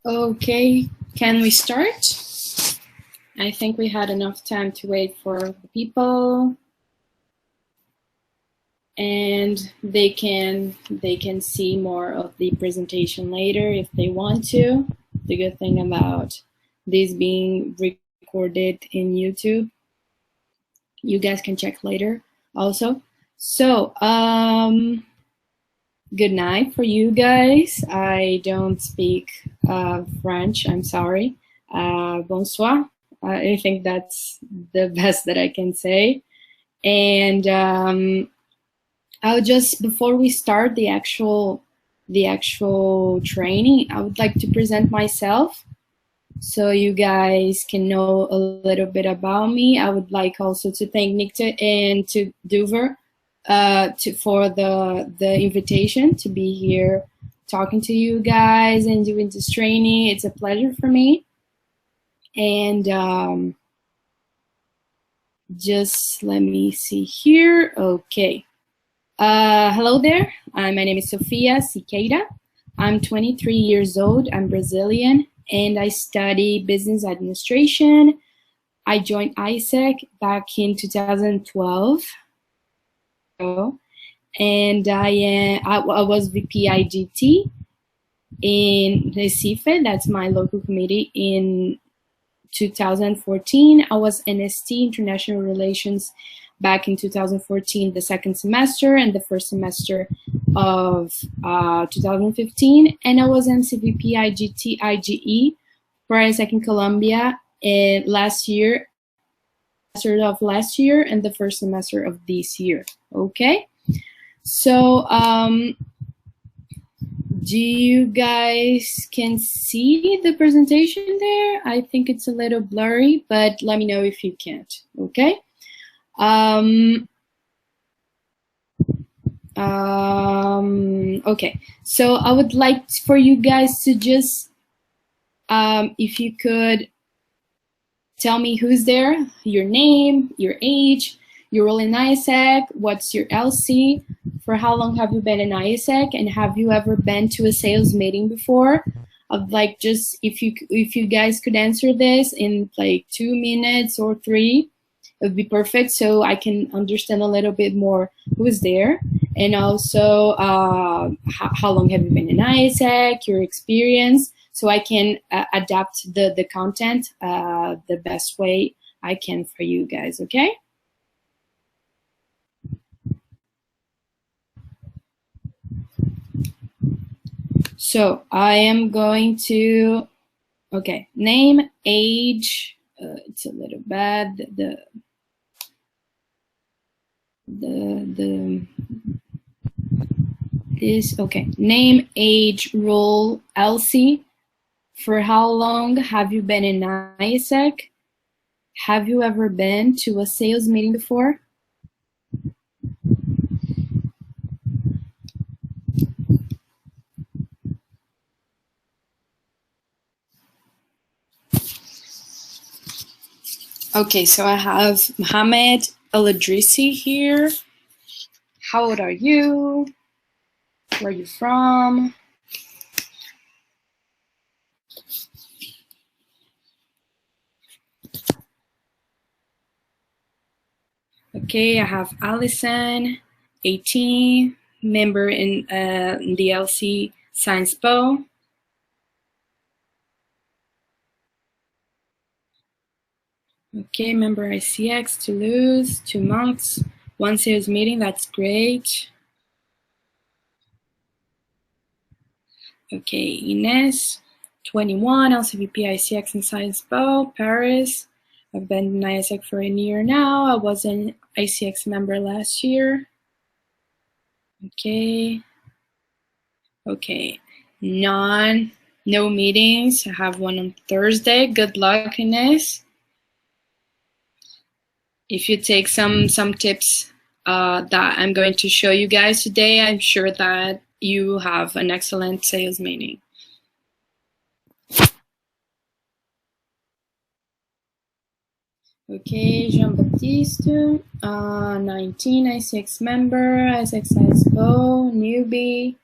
Okay, can we start? I think we had enough time to wait for the people, and they can see more of the presentation later if they want to. The good thing about this being recorded in YouTube, you guys can check later also. So, good night for you guys. I don't speak French, I'm sorry. Bonsoir. I think that's the best that I can say. And I'll just, before we start the actual training, I would like to present myself so you guys can know a little bit about me. I would like also to thank Nikta and to Duver for the invitation to be here talking to you guys and doing this training. It's a pleasure for me. And just let me see here. Okay. Hello there. My name is Sofia Siqueira. I'm 23 years old. I'm Brazilian, and I study business administration. I joined ISEC back in 2012. And I was VP IGT in Recife. That's my local committee. In 2014, I was NST, International Relations, back in 2014, the second semester, and the first semester of 2015. And I was MCVP IGT IGE for ISEC in Colombia last year, of last year, and the first semester of this year. Okay, so do you guys can see the presentation there? I think it's a little blurry, but let me know if you can't. Okay. Okay, so I would like for you guys to just, if you could tell me who's there, your name, your age, your role in ISEC, what's your LC, for how long have you been in ISEC, and have you ever been to a sales meeting before? I'd like just, if you guys could answer this in like 2 minutes or 3, it would be perfect, so I can understand a little bit more who is there, and also how long have you been in ISEC, your experience, so I can adapt the content the best way I can for you guys, okay? So I am going to, okay, name, age, it's a little bad, okay, name, age, role, LC, for how long have you been in ISEC? Have you ever been to a sales meeting before? Okay, so I have Mohamed Al-Adrisi here. How old are you? Where are you from? Okay, I have Allison, 18, member in the LC Science Bow. Okay, member ICX, Toulouse, 2 months, 1 sales meeting, that's great. Okay, Ines, 21, LCVP ICX in Science Bow, Paris. I've been in ISEC for a year now. I was an ICX member last year. Okay. Okay, no meetings. I have one on Thursday. Good luck, Ines. If you take some tips that I'm going to show you guys today, I'm sure that you have an excellent sales meeting. Okay, Jean-Baptiste, 19, ICX member, ISEC Science Go, newbie.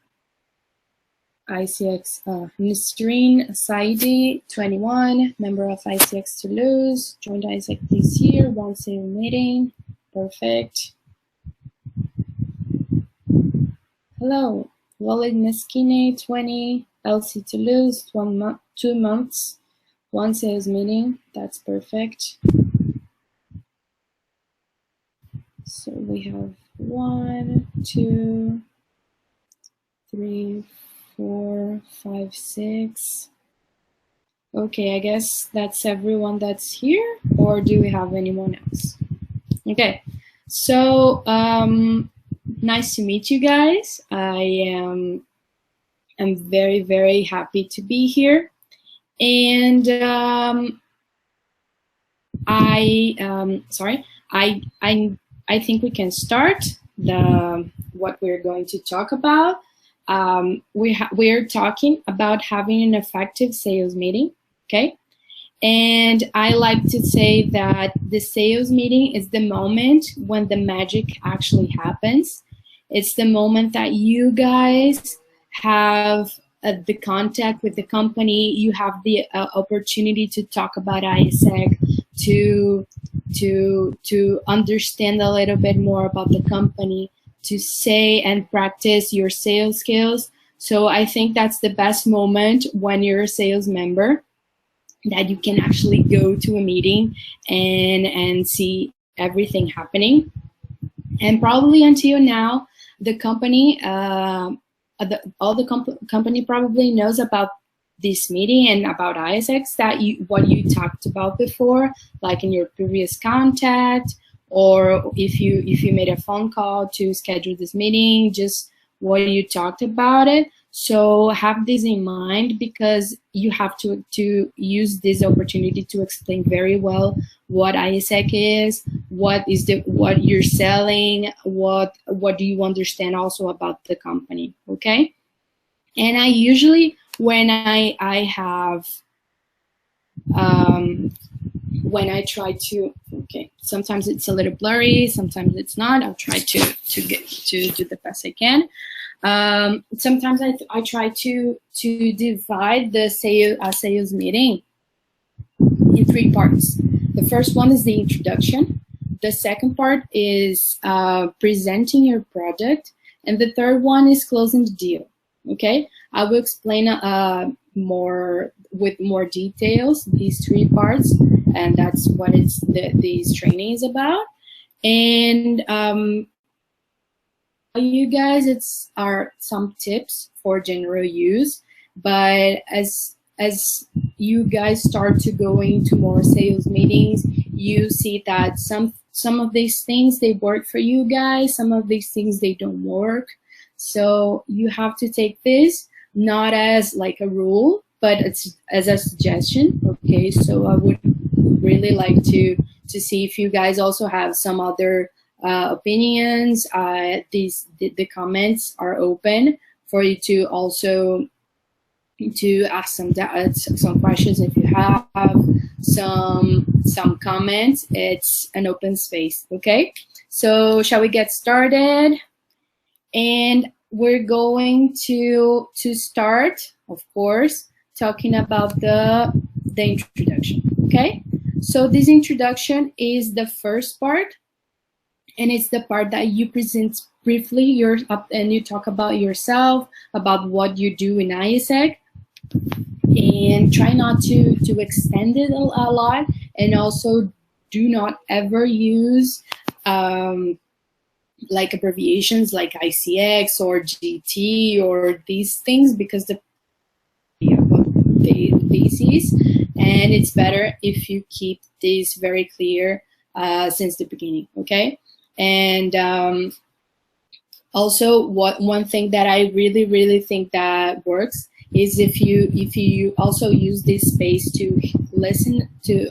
ICX, Nisreen Saidi, 21, member of ICX Toulouse, joined ICX this year, one sale meeting, perfect. Hello, Walid Neskine, 20, LC Toulouse, 2 months, one sales meeting, that's perfect. So we have 1, 2, 3, 4, 5, 6. Okay, I guess that's everyone that's here, or do we have anyone else? Okay, so nice to meet you guys. I'm very, very happy to be here, and I think we can start what we're going to talk about. We're talking about having an effective sales meeting, okay? And I like to say that the sales meeting is the moment when the magic actually happens. It's the moment that you guys have the contact with the company. You have the opportunity to talk about ISEC, to understand a little bit more about the company, to say and practice your sales skills. So I think that's the best moment when you're a sales member, that you can actually go to a meeting and see everything happening. And probably until now, the company, company probably knows about this meeting and about ISX, that what you talked about before, like in your previous contact, or if you made a phone call to schedule this meeting, just what you talked about it. So have this in mind, because you have to use this opportunity to explain very well what ISEC is, what you're selling, what do you understand also about the company, okay? And I usually, when I have when I try to, okay, sometimes it's a little blurry, sometimes it's not. I'll try to do the best I can. Sometimes I try to divide the sales meeting in 3 parts. The first one is the introduction. The second part is presenting your product, and the third one is closing the deal. Okay, I will explain with more details these 3 parts, and that's what this training is about. And you guys, are some tips for general use, but as you guys start to go into more sales meetings, you see that some of these things, they work for you guys, some of these things, they don't work. So you have to take this not as like a rule, but it's as a suggestion, okay? So I would really like to see if you guys also have some other opinions. The comments are open for you to also ask some questions if you have some comments. It's an open space, okay? So shall we get started? And we're going to start, of course, talking about the introduction, okay? So this introduction is the first part, and it's the part that you present briefly and you talk about yourself, about what you do in ISEC, and try not to extend it a lot, and also do not ever use like abbreviations like ICX or GT or these things, because the thesis, and it's better if you keep this very clear since the beginning, okay? And also, one thing that I really think that works is if you also use this space to listen to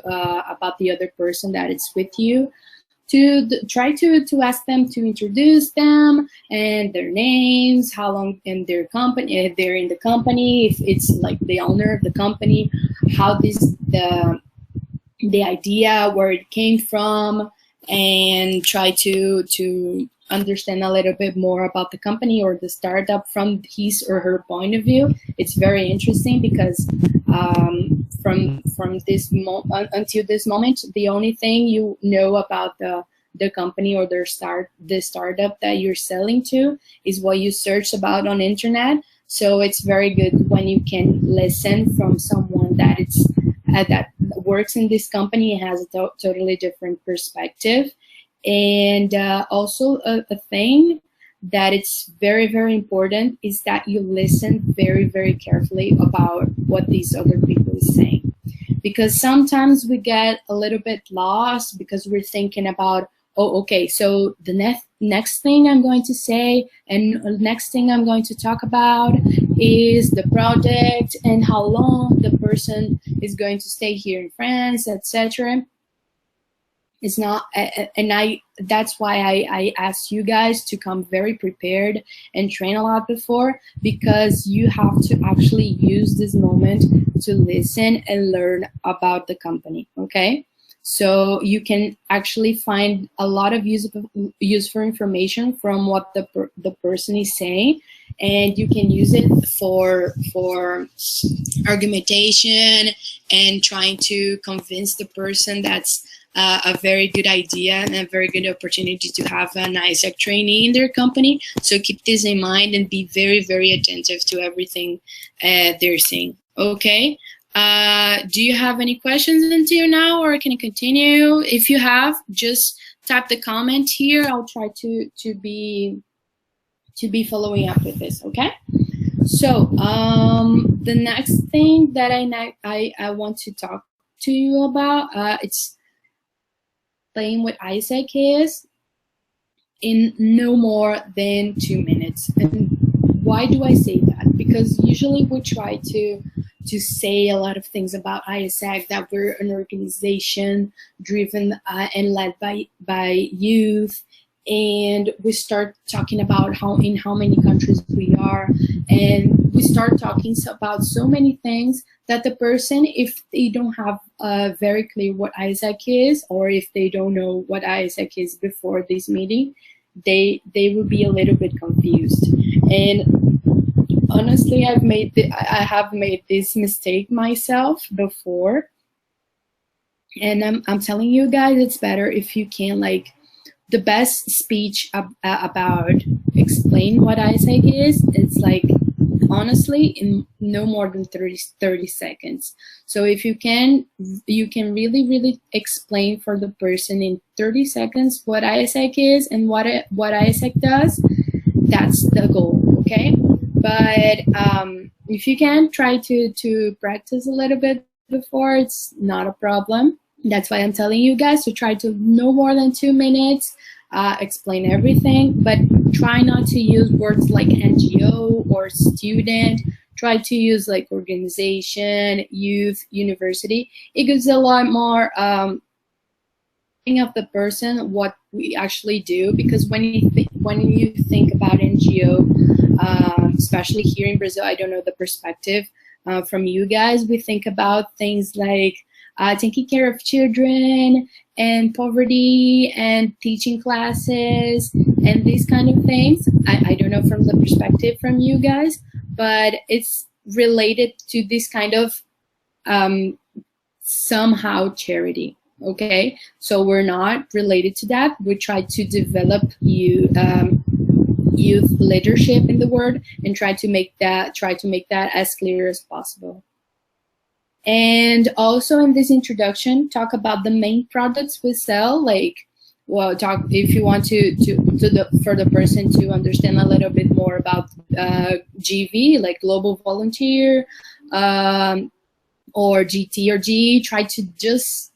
about the other person that is with you, to try to ask them to introduce them and their names, how long in their company, if they're in the company, if it's like the owner of the company, how the idea, where it came from, and try to understand a little bit more about the company or the startup from his or her point of view. It's very interesting because from this until this moment, the only thing you know about the company or the startup that you're selling to is what you search about on internet. So it's very good when you can listen from someone that that works in this company and has a totally different perspective. And also a thing that it's very, very important is that you listen very, very carefully about what these other people is saying. Because sometimes we get a little bit lost because we're thinking about, oh, okay, so the next thing I'm going to say and next thing I'm going to talk about is the project and how long the person is going to stay here in France, etc. It's not, and that's why I asked you guys to come very prepared and train a lot before, because you have to actually use this moment to listen and learn about the company, okay? So you can actually find a lot of useful information from what the person is saying, and you can use it for argumentation and trying to convince the person that's a very good idea and a very good opportunity to have an ISAC trainee in their company. So keep this in mind and be very, very attentive to everything they're saying. Okay. Do you have any questions until now, or can I continue? If you have, just type the comment here. I'll try to be following up with this. Okay. So the next thing that I want to talk to you about, it's playing with ISAC is in no more than 2 minutes. And why do I say that? Because usually we try to say a lot of things about ISAC, that we're an organization driven and led by youth, and we start talking about in how many countries we are, and we start talking about so many things that the person, if they don't have very clear what ISAC is, or if they don't know what ISAC is before this meeting, they will be a little bit confused. And honestly, I have made this mistake myself before, and I'm telling you guys, it's better if you can, like, the best speech about explain what ISAC is, it's like, honestly, in no more than 30 seconds. So if you can really, really explain for the person in 30 seconds what ISAC is and what ISAC does, that's the goal, okay? But if you can, try to practice a little bit before, it's not a problem. That's why I'm telling you guys to try to no more than 2 minutes, explain everything, but try not to use words like NGO or student. Try to use like organization, youth, university. It gives a lot more of the person what we actually do, because when you think about NGO, especially here in Brazil, I don't know the perspective from you guys, we think about things like taking care of children and poverty and teaching classes and these kind of things. I don't know from the perspective from you guys, but it's related to this kind of somehow charity. Okay, so we're not related to that. We try to develop youth leadership in the world and try to make that as clear as possible. And also in this introduction, talk about the main products we sell. Like, well, talk if you want for the person to understand a little bit more about GV, like Global Volunteer, or GT or G. Try to just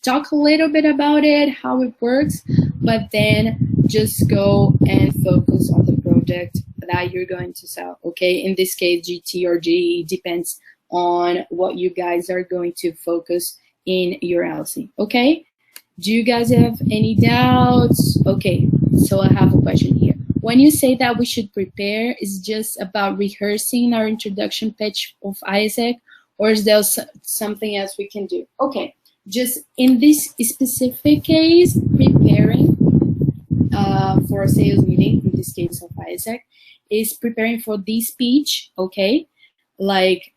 talk a little bit about it, how it works, but then just go and focus on the project that you're going to sell. Okay, in this case, GT or G depends on what you guys are going to focus in your LC. Okay, do you guys have any doubts? Okay, so I have a question here. When you say that we should prepare, is just about rehearsing our introduction pitch of ISAC, or is there something else we can do? Okay, just in this specific case, preparing for a sales meeting, in this case of ISEC, is preparing for this speech, okay? Like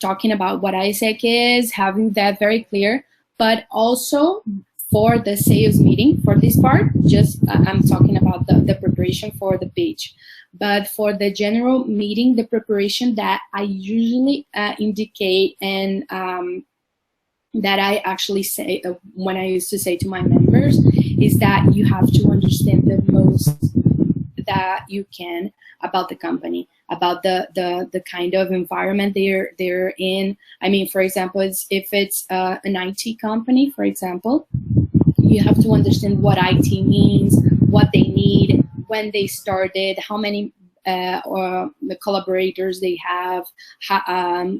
talking about what ISEC is, having that very clear, but also for the sales meeting, for this part, just I'm talking about the preparation for the pitch. But for the general meeting, the preparation that I usually indicate and that I actually say when I used to say to my members is that you have to understand the most that you can about the company, about the kind of environment they're in. I mean, for example, if it's an IT company, for example, you have to understand what IT means, what they need, when they started, how many or the collaborators they have,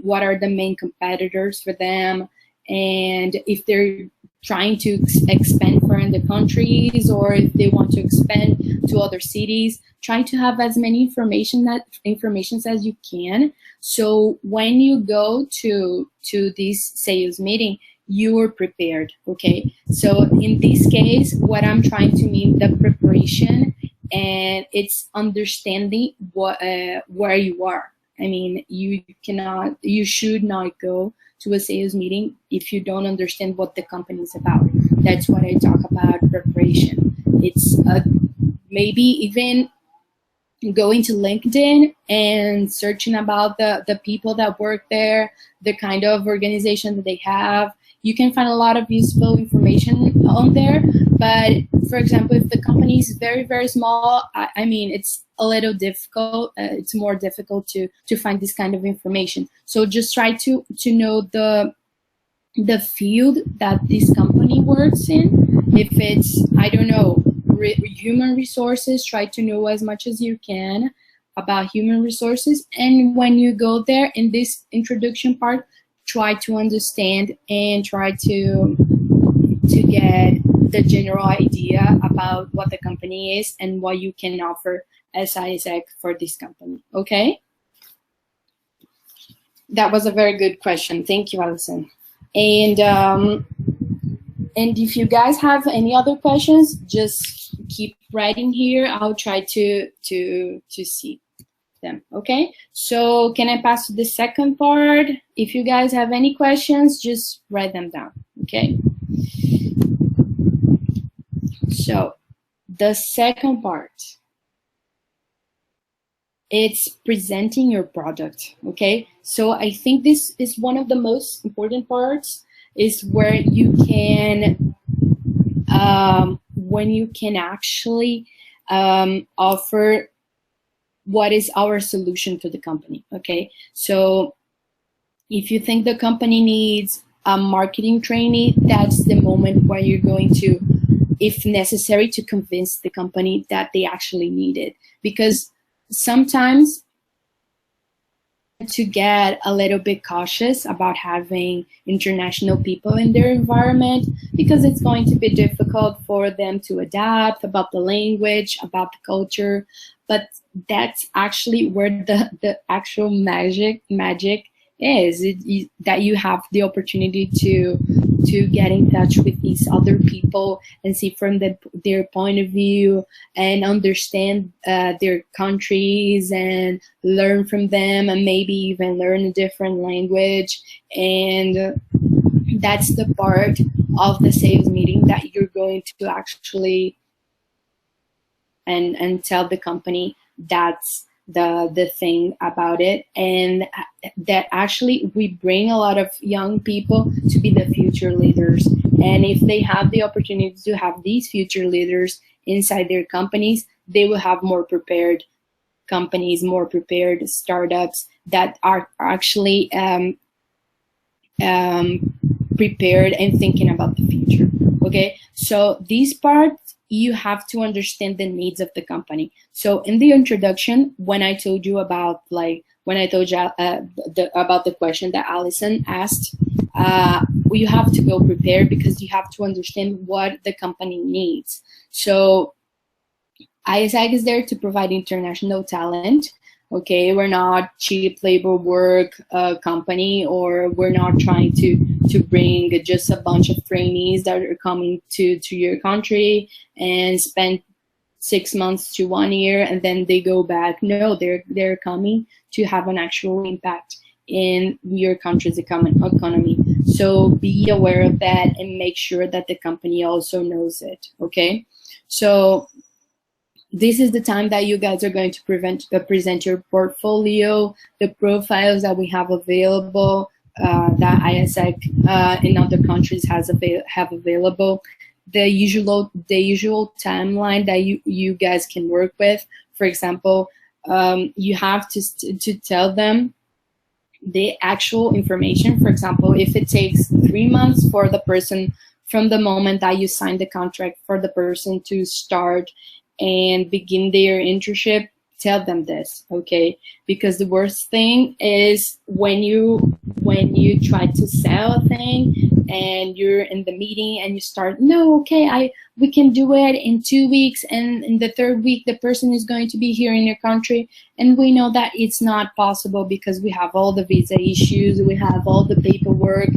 what are the main competitors for them, and if they're trying to expand further the countries or if they want to expand to other cities. Try to have as many information as you can. So when you go to this sales meeting, you are prepared, okay? So in this case, what I'm trying to mean, the preparation, and it's understanding what where you are. I mean, you should not go to a sales meeting if you don't understand what the company is about. That's what I talk about preparation. It's maybe even going to LinkedIn and searching about the people that work there, the kind of organization that they have. You can find a lot of useful information on there. But for example, if the company is very, very small, I mean, it's a little difficult. It's more difficult to find this kind of information. So just try to know the field that this company works in. If it's, I don't know, human resources, try to know as much as you can about human resources. And when you go there in this introduction part, try to understand and try to get the general idea about what the company is and what you can offer as ISEC for this company, okay? That was a very good question. Thank you, Alison. And if you guys have any other questions, just keep writing here. I'll try to see them, okay? So can I pass to the second part? If you guys have any questions, just write them down, okay? So the second part, it's presenting your product, okay? So I think this is one of the most important parts, is where you can, when you can actually offer what is our solution to the company, okay? So if you think the company needs a marketing trainee, that's the moment where you're going to, if necessary, to convince the company that they actually need it. Because sometimes to get a little bit cautious about having international people in their environment, because it's going to be difficult for them to adapt, about the language, about the culture. But that's actually where the actual magic is, that you have the opportunity to get in touch with these other people and see from their point of view and understand their countries and learn from them, and maybe even learn a different language. And that's the part of the sales meeting that you're going to actually and tell the company that's the thing about it, and that actually we bring a lot of young people to be the future leaders. And if they have the opportunity to have these future leaders inside their companies, they will have more prepared companies, more prepared startups that are actually prepared and thinking about the future, okay? So this part, you have to understand the needs of the company. So in the introduction, when I told you about, like, when I told you about the question that Alison asked, you have to go prepared, because you have to understand what the company needs. So ISEC is there to provide international talent. Okay, we're not cheap labor work company, or we're not trying to bring just a bunch of trainees that are coming to your country and spend 6 months to 1 year and then they go back. No, they're coming to have an actual impact in your country's economy. So be aware of that and make sure that the company also knows it. Okay, so this is the time that you guys are going to present your portfolio, the profiles that we have available, that ISEC in other countries have available, the usual timeline that you guys can work with. For example, you have to tell them the actual information. For example, if it takes 3 months for the person from the moment that you sign the contract for the person to start and begin their internship, tell them this, okay? Because the worst thing is when you try to sell a thing and you're in the meeting and you start, no, okay, we can do it in 2 weeks, and in the 3rd week the person is going to be here in your country, and we know that it's not possible because we have all the visa issues, we have all the paperwork,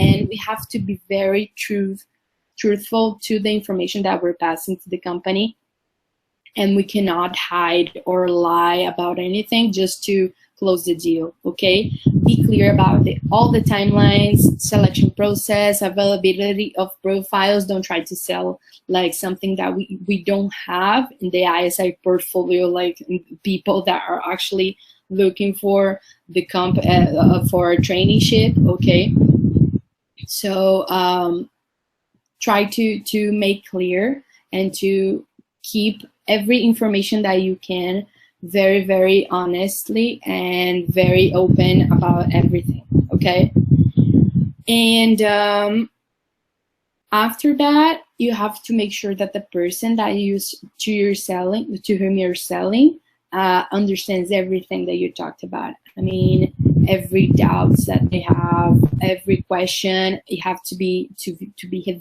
and we have to be very truthful to the information that we're passing to the company. And we cannot hide or lie about anything just to close the deal, okay? Be clear about all the timelines, selection process, availability of profiles. Don't try to sell like something that we don't have in the ISI portfolio, like people that are actually looking for the for a traineeship, okay? So try to make clear and to keep every information that you can very, very honestly and very open about everything, okay? And after that, you have to make sure that the person that to whom you're selling understands everything that you talked about. I mean, every doubts that they have, every question, you have to be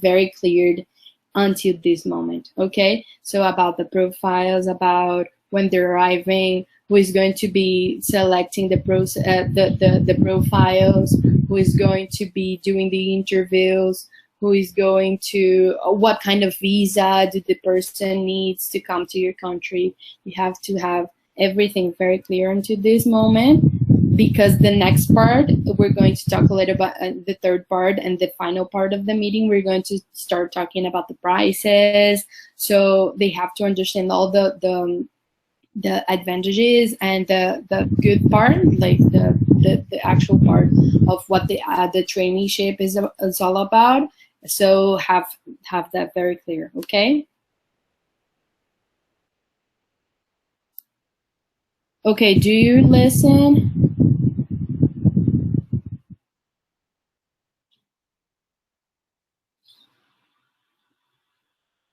very cleared until this moment, okay? So about the profiles, about when they're arriving, who is going to be selecting the profiles, who is going to be doing the interviews, who is going to, what kind of visa do the person needs to come to your country. You have to have everything very clear until this moment, because the next part, we're going to talk a little about the third part and the final part of the meeting. We're going to start talking about the prices. So they have to understand all the advantages and the good part, like the actual part of what the traineeship is all about. So have that very clear, okay? Okay, do you listen?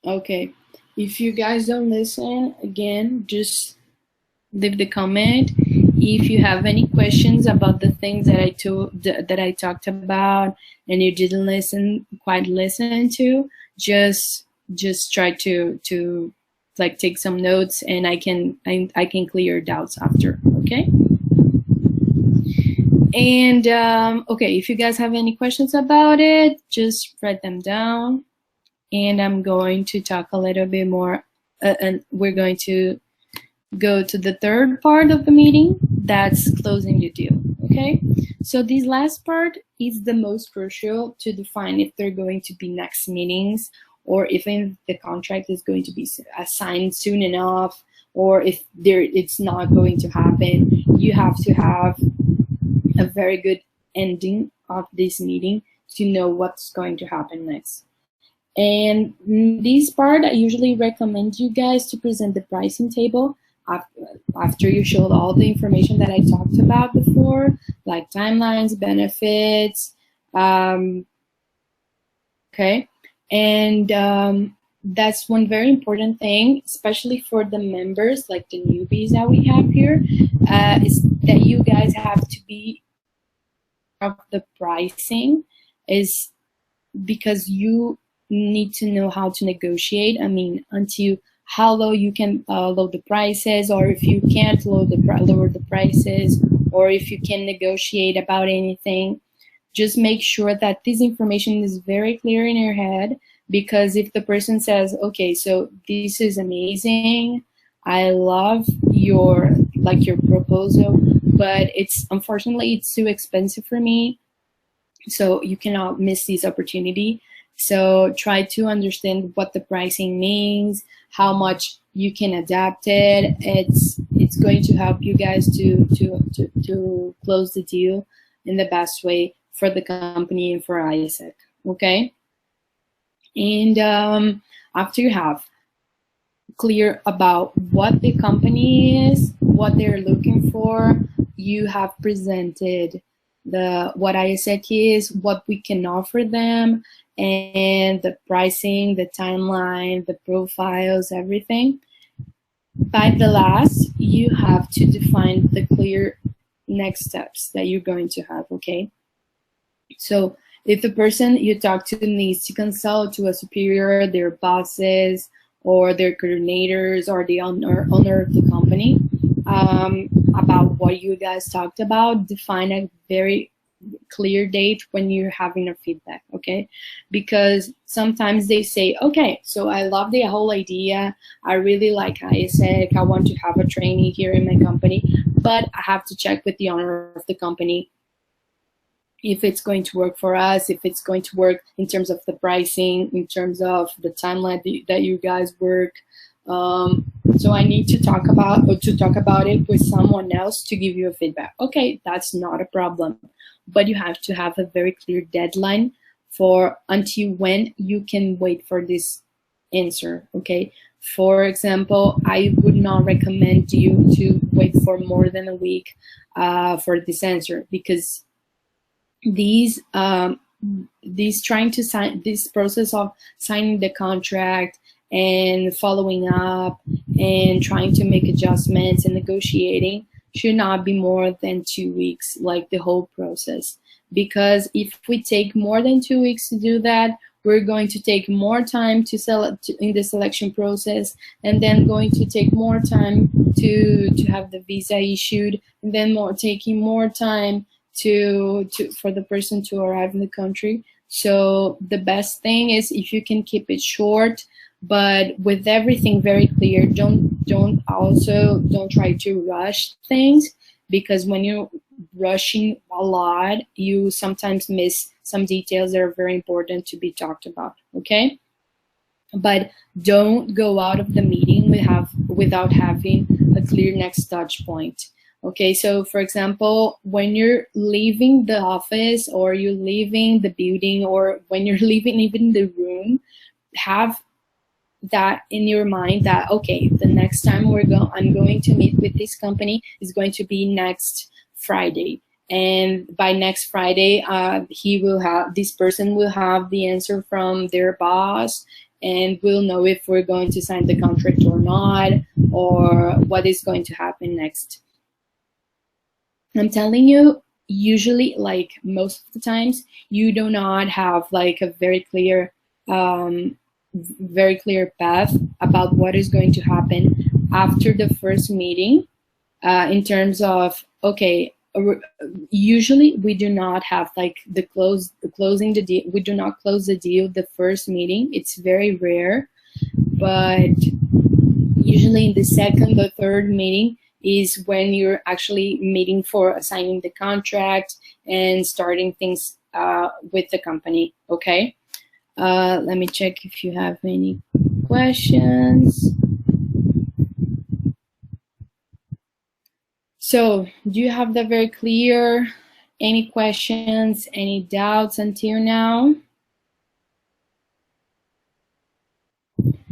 Okay, if you guys don't listen, again, just leave the comment. If you have any questions about the things that I talked about and you didn't quite listen to, just try to like take some notes, and I can clear your doubts after, okay? And okay, if you guys have any questions about it, just write them down. And I'm going to talk a little bit more, and we're going to go to the third part of the meeting, that's closing the deal, okay? So this last part is the most crucial to define if there are going to be next meetings, or if the contract is going to be assigned soon enough, or if it's not going to happen. You have to have a very good ending of this meeting to know what's going to happen next. And this part, I usually recommend you guys to present the pricing table after you showed all the information that I talked about before, like timelines, benefits, okay? And that's one very important thing, especially for the members, like the newbies that we have here, is that you guys have to be of the pricing, is because you need to know how to negotiate. I mean, until how low you can lower the prices, or if you can't lower the prices, or if you can negotiate about anything. Just make sure that this information is very clear in your head, Because if the person says, okay, so this is amazing, I love your proposal, but it's unfortunately it's too expensive for me, so you cannot miss this opportunity. So try to understand what the pricing means, how much you can adapt it. It's going to help you guys to close the deal in the best way for the company and for ISEC. Okay. And after you have clear about what the company is, what they're looking for, you have presented what ISEC is, what we can offer them, and the pricing, the timeline, the profiles, everything. By the last, you have to define the clear next steps that you're going to have, okay? So if the person you talk to needs to consult to a superior, their bosses, or their coordinators, or the owner of the company, about what you guys talked about, define a very clear date when you're having a feedback, okay? Because sometimes they say, okay, so I love the whole idea, I really like ISEC, I want to have a trainee here in my company, but I have to check with the owner of the company if it's going to work for us, if it's going to work in terms of the pricing, in terms of the timeline that you guys work. So I need to talk about it with someone else to give you a feedback. Okay, that's not a problem, but you have to have a very clear deadline for until when you can wait for this answer. Okay. For example, I would not recommend you to wait for more than a week for this answer, because these trying to sign, this process of signing the contract and following up and trying to make adjustments and negotiating should not be more than 2 weeks, like the whole process. Because if we take more than 2 weeks to do that, we're going to take more time to select in the selection process, and then going to take more time to have the visa issued, and then taking more time for the person to arrive in the country. So the best thing is if you can keep it short, but with everything very clear. Don't try to rush things, because when you're rushing a lot, you sometimes miss some details that are very important to be talked about, okay? But don't go out of the meeting without having a clear next touch point. Okay, so for example, when you're leaving the office, or you're leaving the building, or when you're leaving even the room, have that in your mind that, okay, the next time I'm going to meet with this company is going to be next Friday. And by next Friday, this person will have the answer from their boss, and we'll know if we're going to sign the contract or not, or what is going to happen next. I'm telling you, usually, like most of the times, you do not have like a very clear path about what is going to happen after the first meeting, in terms of, okay, usually we do not have like closing the deal. We do not close the deal the first meeting. It's very rare, but usually in the second or third meeting is when you're actually meeting for assigning the contract and starting things with the company, okay? Let me check if you have any questions. So, do you have that very clear? Any questions, any doubts until now?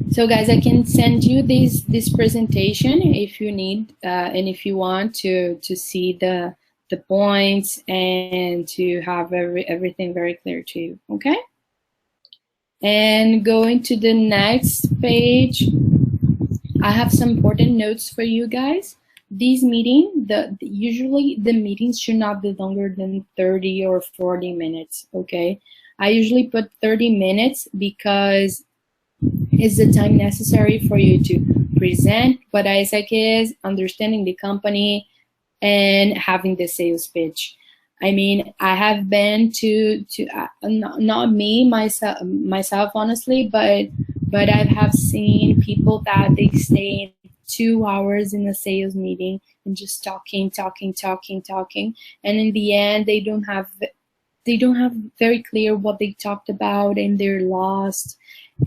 So guys, I can send you this presentation if you need, and if you want to see the points and to have everything very clear to you, okay? And going to the next page, I have some important notes for you guys. This meeting, usually the meetings should not be longer than 30 or 40 minutes, okay? I usually put 30 minutes because it's the time necessary for you to present what ISEC is, understanding the company, and having the sales pitch. I mean, I have been to not me myself honestly, but I have seen people that they stay 2 hours in a sales meeting and just talking, and in the end they don't have very clear what they talked about, and they're lost,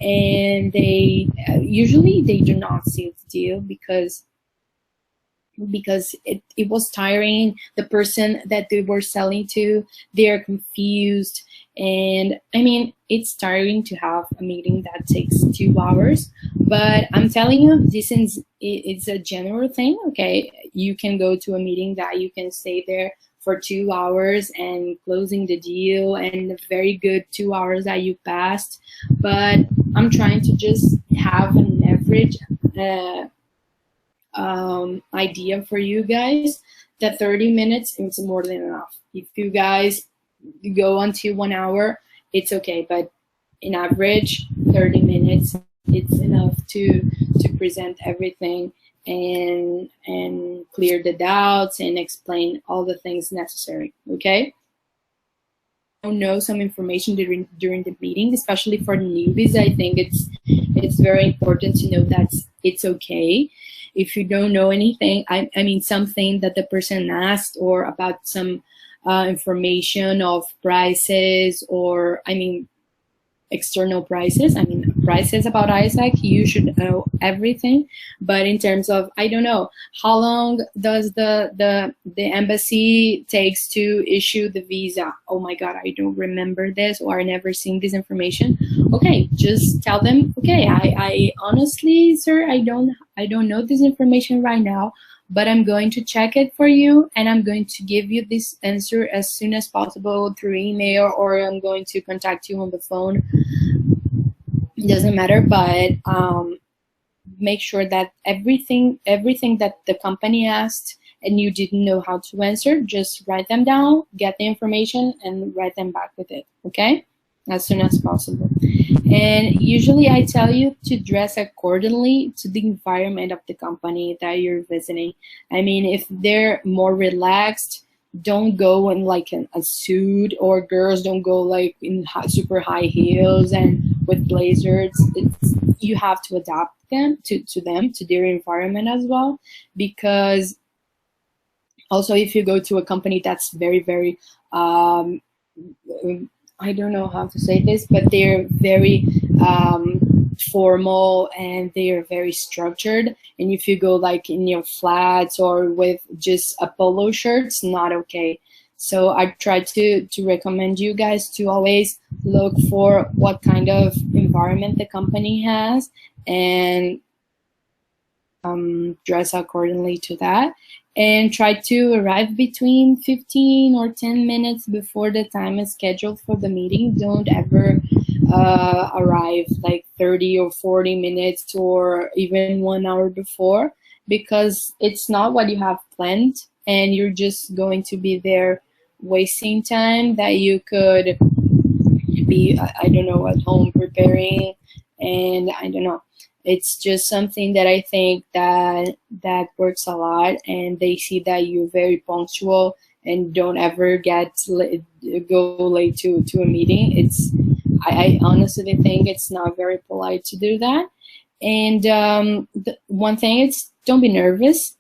and they usually they do not seal the deal because it was tiring. The person that they were selling to, they're confused, and I mean, it's tiring to have a meeting that takes 2 hours. But I'm telling you, it's a general thing. Okay, you can go to a meeting that you can stay there for 2 hours and closing the deal, and a very good 2 hours that you passed. But I'm trying to just have an average idea for you guys that 30 minutes is more than enough. If you guys go until 1 hour, it's okay, but in average 30 minutes it's enough to present everything and clear the doubts and explain all the things necessary. Okay, know some information during the meeting, especially for newbies. I think it's very important to know that it's okay if you don't know anything. I mean, something that the person asked, or about some information of prices, or I mean, external prices. I mean, prices about ISAC, you should know everything. But in terms of, I don't know, how long does the embassy takes to issue the visa? Oh my God, I don't remember this, or I never seen this information. Okay, just tell them, okay, I honestly, sir, I don't know this information right now, but I'm going to check it for you, and I'm going to give you this answer as soon as possible through email, or I'm going to contact you on the phone. It doesn't matter, but make sure that everything that the company asked and you didn't know how to answer, just write them down, get the information, and write them back with it, okay? As soon as possible. And usually I tell you to dress accordingly to the environment of the company that you're visiting. I mean, if they're more relaxed, don't go in like a suit, or girls don't go like in super high heels and with blazers. You have to adapt them to their environment as well, because also if you go to a company that's very I don't know how to say this, but they're very formal, and they are very structured. And if you go like in your flats or with just a polo shirt, it's not okay. So I try to recommend you guys to always look for what kind of environment the company has, and dress accordingly to that, and try to arrive between 15 or 10 minutes before the time is scheduled for the meeting. Don't ever arrive like 30 or 40 minutes or even 1 hour before, because it's not what you have planned, and you're just going to be there wasting time that you could be, I don't know, at home preparing. And I don't know, it's just something that I think that works a lot, and they see that you're very punctual and don't ever go late to a meeting. I honestly think it's not very polite to do that. And one thing is, don't be nervous.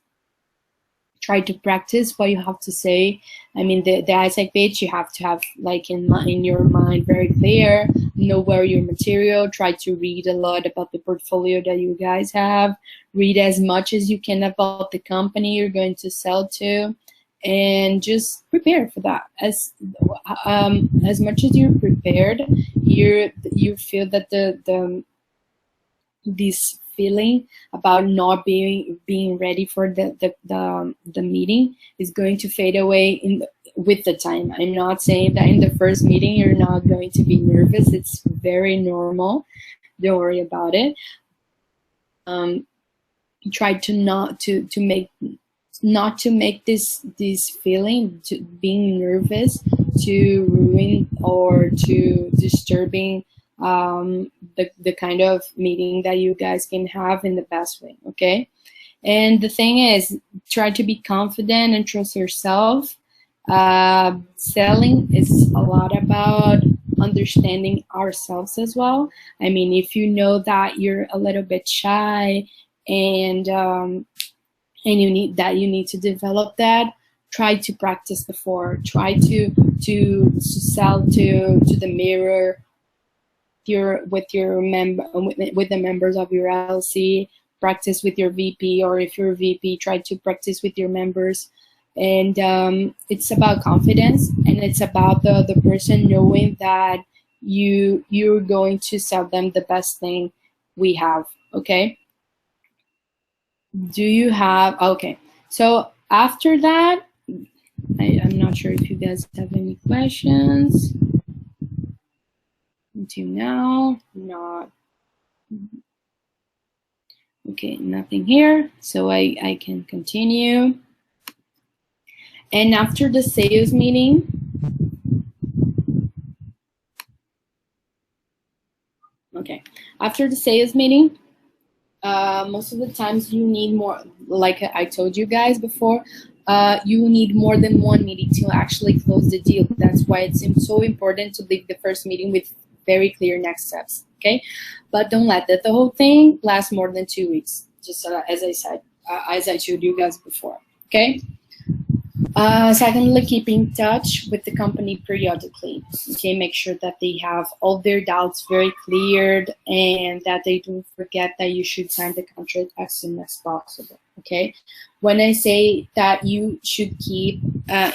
Try to practice what you have to say. I mean, the ISAC pitch, you have to have like in your mind very clear, know where your material, try to read a lot about the portfolio that you guys have, read as much as you can about the company you're going to sell to, and just prepare for that. As much as you're prepared, you feel that this feeling about not being ready for the meeting is going to fade away with the time. I'm not saying that in the first meeting you're not going to be nervous. It's very normal. Don't worry about it. Try to not to make this feeling, to being nervous, to ruin or to disturbing the kind of meeting that you guys can have in the best way, okay? And the thing is, try to be confident and trust yourself. Selling is a lot about understanding ourselves as well. I mean, if you know that you're a little bit shy and you need to develop that, try to practice before. Try to sell to the mirror with the members of your LLC. Practice with your VP, or if you're a VP, try to practice with your members. And it's about confidence, and it's about the person knowing that you're going to sell them the best thing we have. Okay, do you have, okay, so after that, I'm not sure if you guys have any questions until now. Not okay, nothing here, so I can continue. And after the sales meeting, okay, after the sales meeting, most of the times you need more, like I told you guys before, you need more than one meeting to actually close the deal. That's why it's so important to leave the first meeting with very clear next steps, okay? But don't let the whole thing last more than 2 weeks, just as I said, as I showed you guys before, okay? Secondly, keep in touch with the company periodically. Okay, make sure that they have all their doubts very cleared and that they don't forget that you should sign the contract as soon as possible. Okay, when I say that you should keep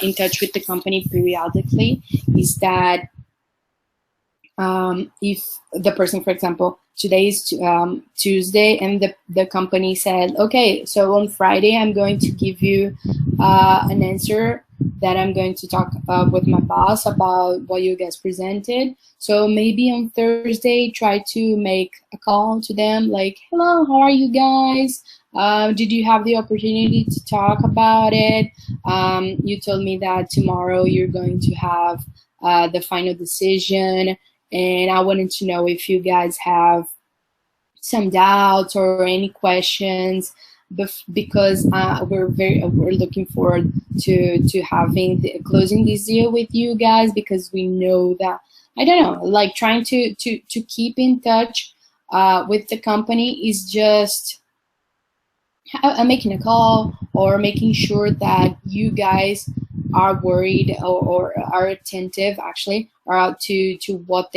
in touch with the company periodically, is that if the person, for example, today is Tuesday, and the company said, okay, so on Friday I'm going to give you an answer that I'm going to talk with my boss about what you guys presented. So maybe on Thursday, try to make a call to them like, hello, how are you guys? Did you have the opportunity to talk about it? You told me that tomorrow you're going to have the final decision, and I wanted to know if you guys have some doubts or any questions, because we're looking forward to having closing this deal with you guys, because we know that, I don't know, like trying to keep in touch with the company is just making a call or making sure that you guys are worried or are attentive actually, or to what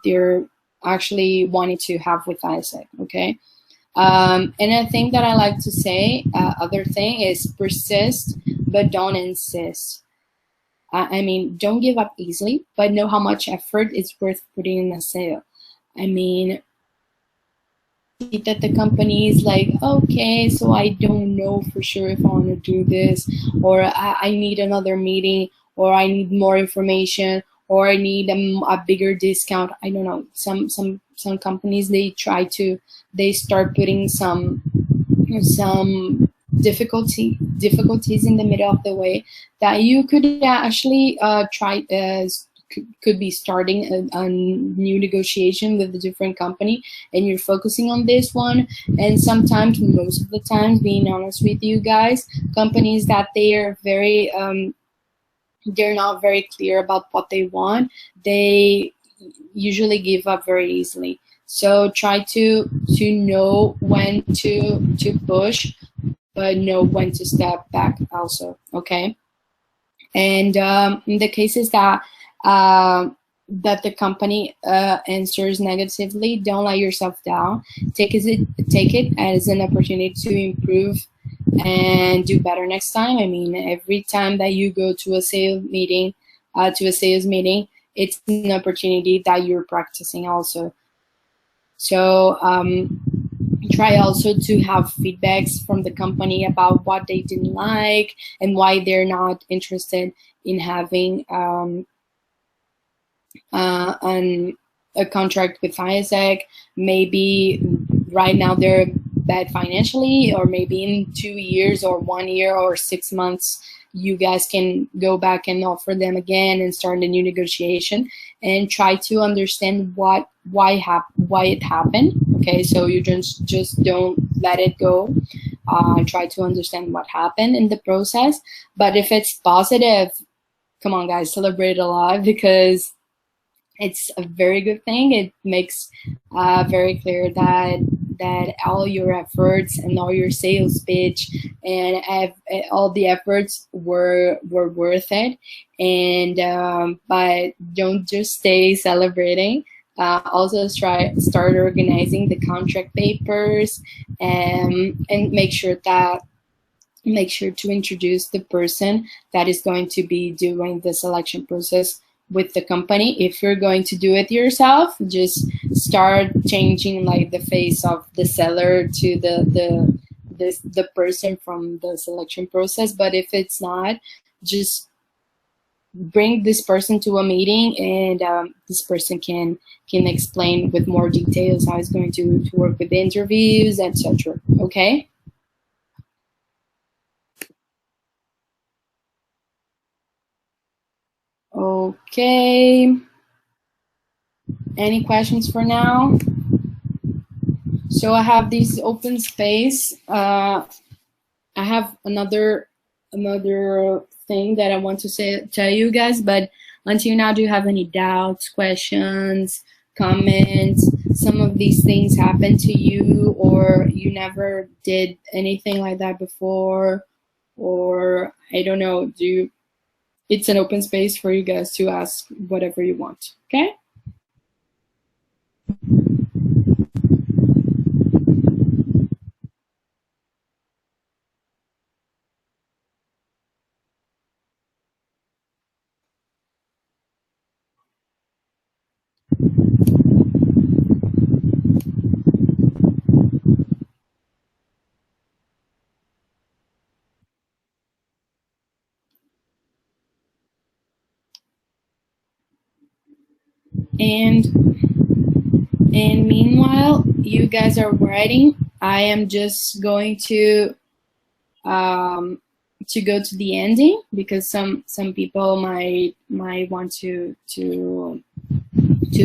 they're actually wanting to have with ISEC, okay? And a thing that I like to say, other thing is persist, but don't insist. I mean, don't give up easily, but know how much effort is worth putting in a sale. I mean, that the company is like, okay, so I don't know for sure if I want to do this, or I need another meeting, or I need more information, or I need a bigger discount. I don't know. Some companies, they start putting some difficulties in the middle of the way that you could actually could be starting a new negotiation with a different company, and you're focusing on this one. And sometimes, most of the times, being honest with you guys, companies that they are very they're not very clear about what they want, they usually give up very easily. So try to know when to push, but know when to step back also, okay? And in the cases that the company answers negatively, don't let yourself down. Take it as an opportunity to improve and do better next time. I mean, every time that you go to a sales meeting, it's an opportunity that you're practicing also. So try also to have feedbacks from the company about what they didn't like and why they're not interested in having a contract with ISEC. Maybe right now they're bad financially, or maybe in 2 years or 1 year or 6 months, you guys can go back and offer them again and start a new negotiation, and try to understand why it happened. Okay, so you just don't let it go. try to understand what happened in the process. But if it's positive, come on guys, celebrate a lot, because it's a very good thing. It makes very clear that all your efforts and all your sales pitch and all the efforts were worth it. And but don't just stay celebrating. Also start organizing the contract papers, and make sure to introduce the person that is going to be doing the selection process with the company. If you're going to do it yourself, just start changing like the face of the seller to the person from the selection process. But if it's not, just bring this person to a meeting, and this person can explain with more details how it's going to work with the interviews, etc. Okay. Okay. Any questions for now? So I have this open space. I have another thing that I want to tell you guys, but until now, do you have any doubts, questions, comments? Some of these things happened to you, or you never did anything like that before, or I don't know, it's an open space for you guys to ask whatever you want, okay? And meanwhile, you guys are writing. I am just going to go to the ending, because some people might want to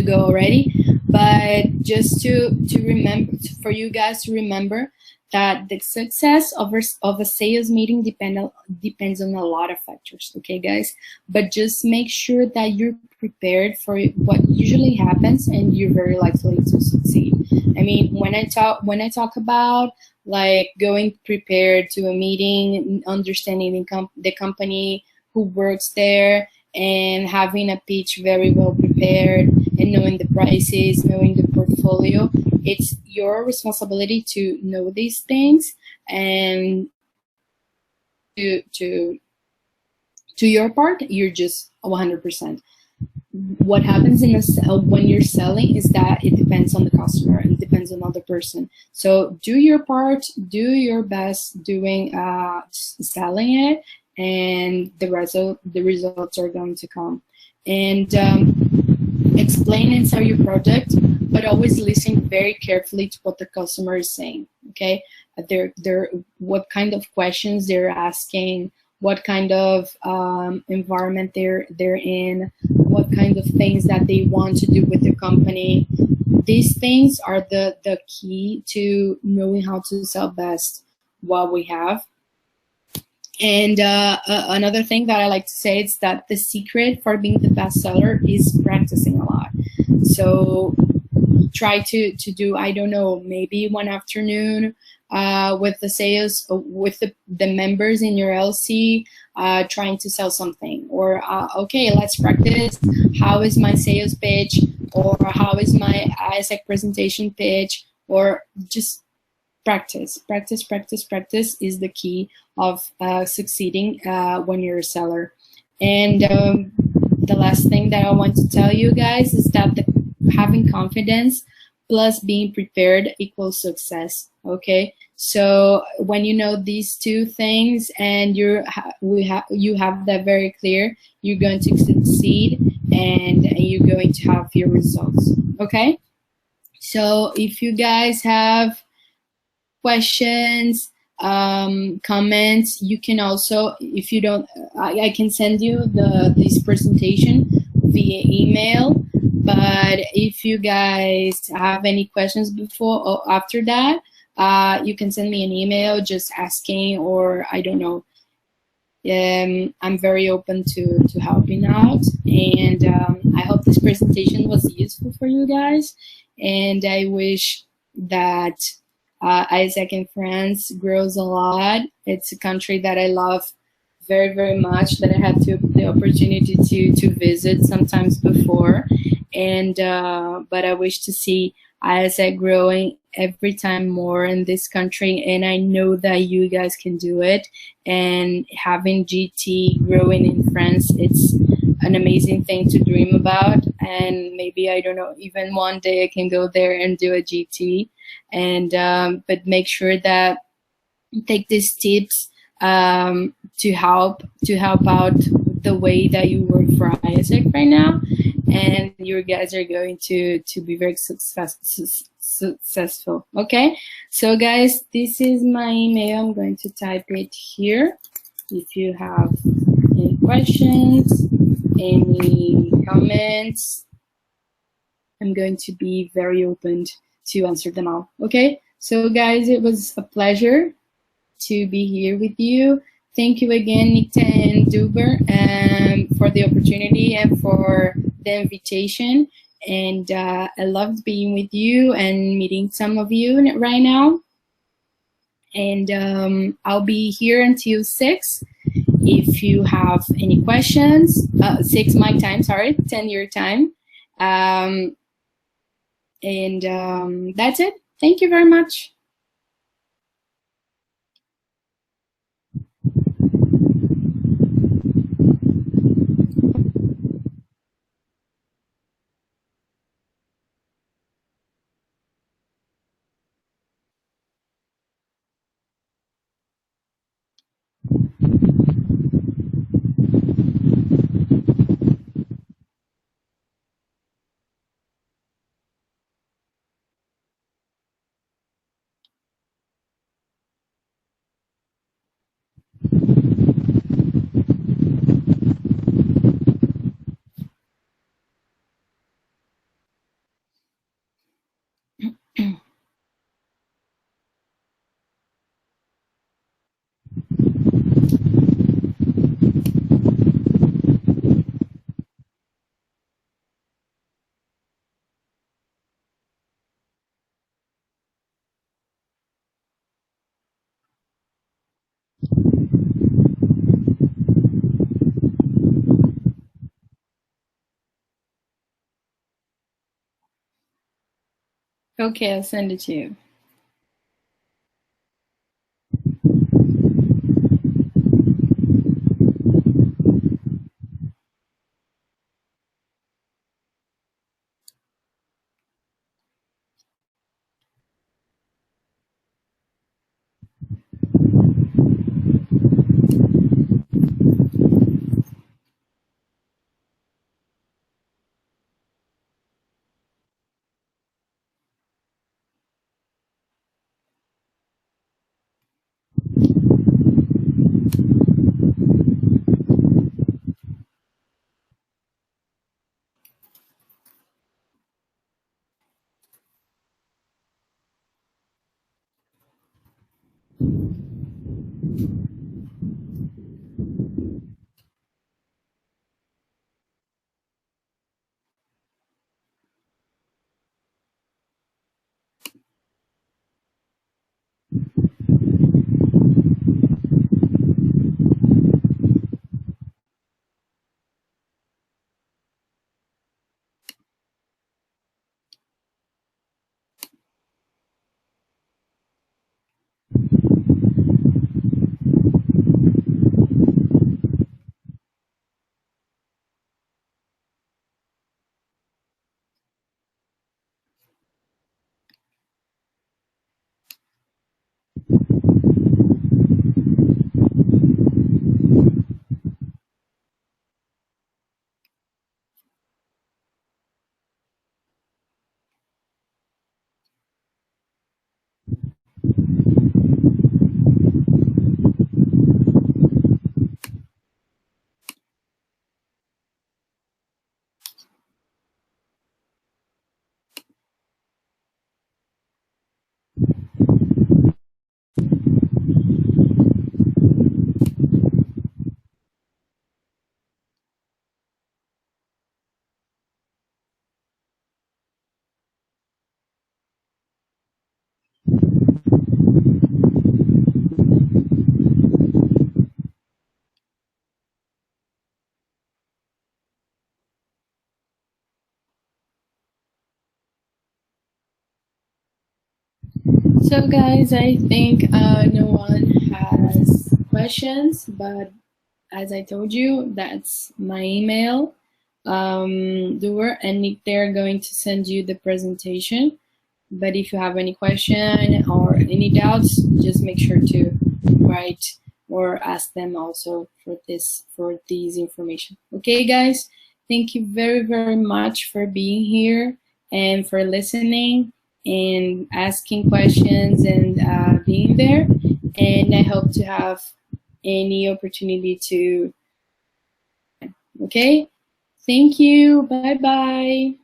go already. But just to remember, for you guys to remember that the success of a sales meeting depends on a lot of factors, okay guys? But just make sure that you're prepared for what usually happens, and you're very likely to succeed. I mean, when I talk about like going prepared to a meeting, understanding the company, who works there, and having a pitch very well prepared, and knowing the prices, knowing the portfolio, it's your responsibility to know these things, and to your part, you're just 100%. What happens when you're selling is that it depends on the customer, and it depends on the other person. So do your part, do your best doing selling it, and the results are going to come. And explain and sell your product, but always listen very carefully to what the customer is saying. Okay, what kind of questions they're asking, what kind of environment they're in, what kind of things that they want to do with the company. These things are the key to knowing how to sell best what we have. And another thing that I like to say is that the secret for being the best seller is practicing a lot. So try to do, I don't know, maybe one afternoon with the sales, with the members in your LC, trying to sell something. Or, okay, let's practice. How is my sales pitch? Or how is my ISEC presentation pitch? Or just practice. Practice is the key of succeeding when you're a seller. And the last thing that I want to tell you guys is that having confidence plus being prepared equals success. Okay, so when you know these two things and you have that very clear, you're going to succeed, and you're going to have your results. Okay, so if you guys have questions, comments, you can also, if you don't, I can send you this presentation via email. But if you guys have any questions before or after that, you can send me an email just asking, or I don't know. I'm very open to helping out, and I hope this presentation was useful for you guys, and I wish that Isaac in France grows a lot. It's a country that I love very, very much, that I had the opportunity to visit sometimes before, and but I wish to see Isaac growing every time more in this country, and I know that you guys can do it. And having GT growing in France, it's an amazing thing to dream about. And maybe, I don't know, even one day I can go there and do a GT. And but make sure that you take these tips to help out the way that you work for Isaac right now, and you guys are going to be very successful. Okay, so guys, this is my email. I'm going to type it here. If you have any questions, any comments, I'm going to be very open to answer them all. Okay, so guys, it was a pleasure to be here with you. Thank you again, Nikta and Duber, for the opportunity and for the invitation. And I loved being with you and meeting some of you right now. And I'll be here until 6. If you have any questions, 6 my time, sorry, 10 your time. That's it. Thank you very much. Okay, I'll send it to you. So guys, I think no one has questions, but as I told you, that's my email, Doer, and they're going to send you the presentation. But if you have any question or any doubts, just make sure to write or ask them also for these information. Okay, guys, thank you very, very much for being here and for listening and asking questions and being there. And I hope to have any opportunity to. Okay, thank you. Bye bye.